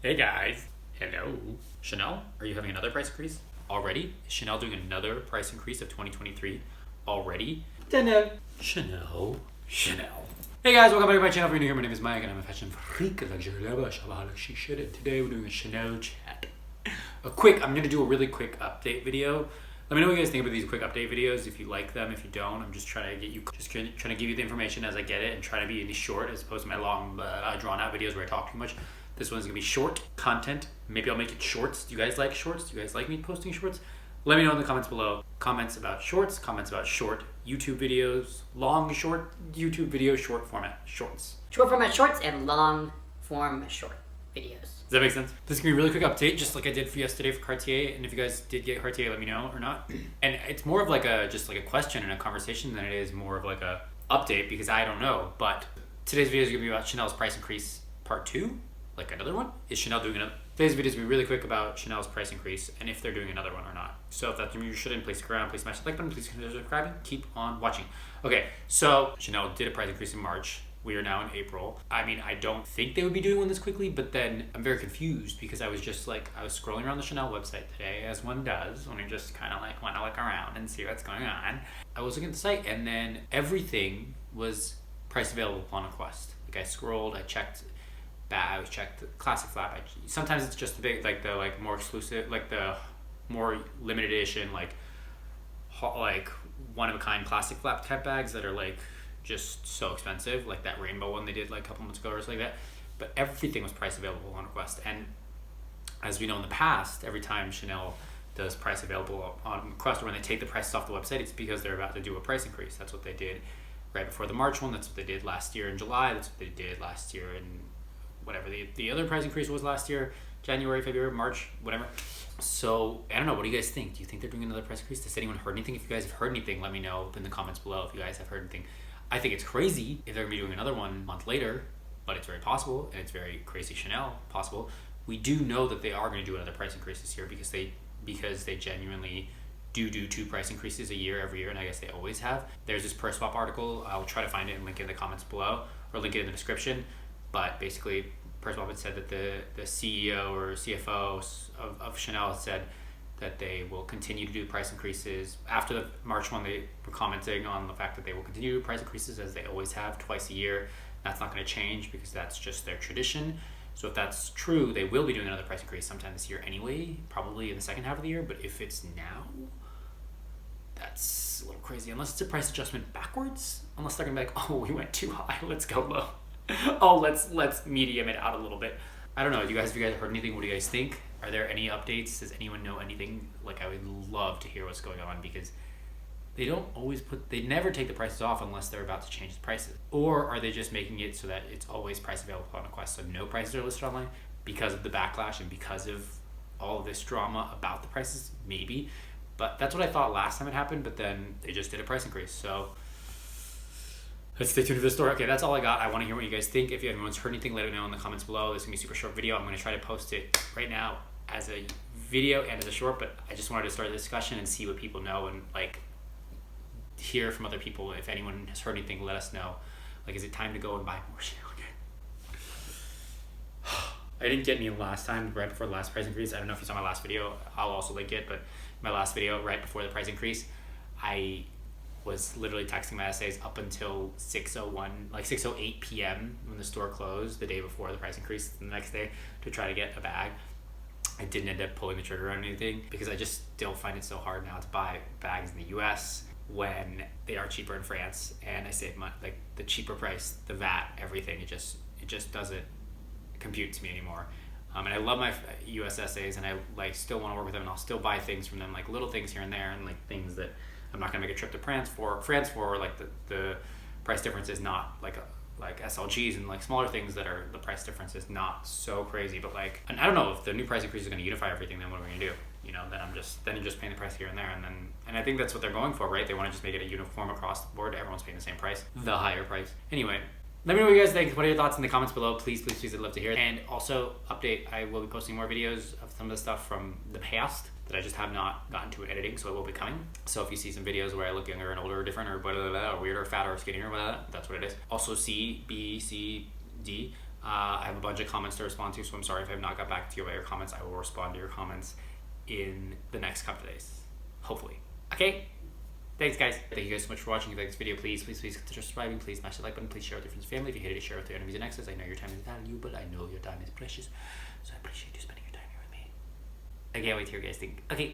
Hey guys, hello. Chanel, are you having another price increase already? Is Chanel doing another price increase of 2023 already? Chanel. Hey guys, welcome back to my channel. If you're new here, my name is Mike and I'm a fashion freak, a luxury lover, shopaholic, chic shit, and today we're doing a Chanel chat. I'm gonna do a really quick update video. Let me know what you guys think about these quick update videos, if you like them, if you don't. I'm just trying to trying to give you the information as I get it and trying to be in short as opposed to my long, drawn out videos where I talk too much. This one's gonna be short content. Maybe I'll make it shorts. Do you guys like shorts? Do you guys like me posting shorts? Let me know in the comments below. Comments about shorts, comments about short YouTube videos, long, short YouTube video, short format shorts. Short format shorts and long form short videos. Does that make sense? This is gonna be a really quick update, just like I did for yesterday for Cartier. And if you guys did get Cartier, let me know or not. And it's more of like just like a question and a conversation than it is more of like a update because I don't know. But today's video is gonna be about Chanel's price increase part 2. Like another one? Is Chanel doing another? Today's video is going to be really quick about Chanel's price increase and if they're doing another one or not. So if that's you shouldn't, please stick around, please smash the like button, please consider subscribing, keep on watching. Okay, so Chanel did a price increase in March. We are now in April. I mean, I don't think they would be doing one this quickly, but then I'm very confused because I was scrolling around the Chanel website today, as one does, when you just kind of like want to look around and see what's going on. I was looking at the site and then everything was price available upon request. Like I scrolled, I checked the classic flap. Sometimes it's just the big, like the more exclusive, like the more limited edition, like one of a kind classic flap type bags that are like just so expensive, like that rainbow one they did like a couple months ago or something like that. But everything was price available on request. And as we know in the past, every time Chanel does price available on request or when they take the prices off the website, it's because they're about to do a price increase. That's what they did right before the March one. That's what they did last year in July. That's what they did last year in whatever the other price increase was last year, January, February, March, whatever. So I don't know, what do you guys think? Do you think they're doing another price increase? Has anyone heard anything? If you guys have heard anything, let me know in the comments below if you guys have heard anything. I think it's crazy if they're gonna be doing another one a month later, but it's very possible, and it's very crazy Chanel possible. We do know that they are gonna do another price increase this year because they genuinely do 2 price increases a year every year, and I guess they always have. There's this Purse Swap article. I'll try to find it and link it in the comments below or link it in the description. But basically, Purse Swap had said that the CEO or CFO of Chanel said that they will continue to do price increases. After the March one, they were commenting on the fact that they will continue to do price increases as they always have, twice a year. That's not going to change because that's just their tradition. So if that's true, they will be doing another price increase sometime this year anyway, probably in the second half of the year. But if it's now, that's a little crazy. Unless it's a price adjustment backwards. Unless they're going to be like, oh, we went too high, let's go low. Oh, let's medium it out a little bit. I don't know. If you guys heard anything, what do you guys think? Are there any updates? Does anyone know anything? Like, I would love to hear what's going on because they never take the prices off unless they're about to change the prices. Or are they just making it so that it's always price available on request, so no prices are listed online because of the backlash and because of all of this drama about the prices? Maybe. But that's what I thought last time it happened, but then they just did a price increase. So let's stay tuned to the story. Okay, that's all I got. I want to hear what you guys think. If anyone's heard anything, let me know in the comments below. This is going to be a super short video. I'm going to try to post it right now as a video and as a short, but I just wanted to start a discussion and see what people know and like hear from other people. If anyone has heard anything, let us know. Like, is it time to go and buy more Chanel again? I didn't get any last time, right before the last price increase. I don't know if you saw my last video. I'll also link it, but my last video right before the price increase, I was literally texting my essays up until 6:08 p.m. when the store closed the day before the price increase the next day to try to get a bag. I didn't end up pulling the trigger on anything because I just still find it so hard now to buy bags in the US when they are cheaper in France, and I save money, like the cheaper price, the VAT, everything. It just doesn't compute to me anymore. And I love my US essays, and I still want to work with them, and I'll still buy things from them, like little things here and there, and like things that I'm not gonna make a trip to France for, like the price difference is not like SLGs and like smaller things that are, the price difference is not so crazy. But like, and I don't know if the new price increase is gonna unify everything, then what are we gonna do? You know, then you're just paying the price here and there, and I think that's what they're going for, right? They want to just make it a uniform across the board. Everyone's paying the same price, the higher price. Anyway, let me know what you guys think. What are your thoughts in the comments below? Please, I'd love to hear. And also, update, I will be posting more videos of some of the stuff from the past that I just have not gotten to editing, so it will be coming. So if you see some videos where I look younger and older or different or blah, blah, blah, or weirder, fatter, or skinnier, blah, blah, that's what it is. Also C, B, C, D, I have a bunch of comments to respond to, so I'm sorry if I have not got back to you about your comments. I will respond to your comments in the next couple of days, hopefully. Okay? Thanks, guys. Thank you guys so much for watching. If you like this video, please consider subscribing. Please smash the like button. Please share with your friends and family. If you hated it, share with your enemies and exes. I know your time is valuable, but I know your time is precious, so I appreciate you spending your time here with me. I can't wait to hear you guys think. Okay.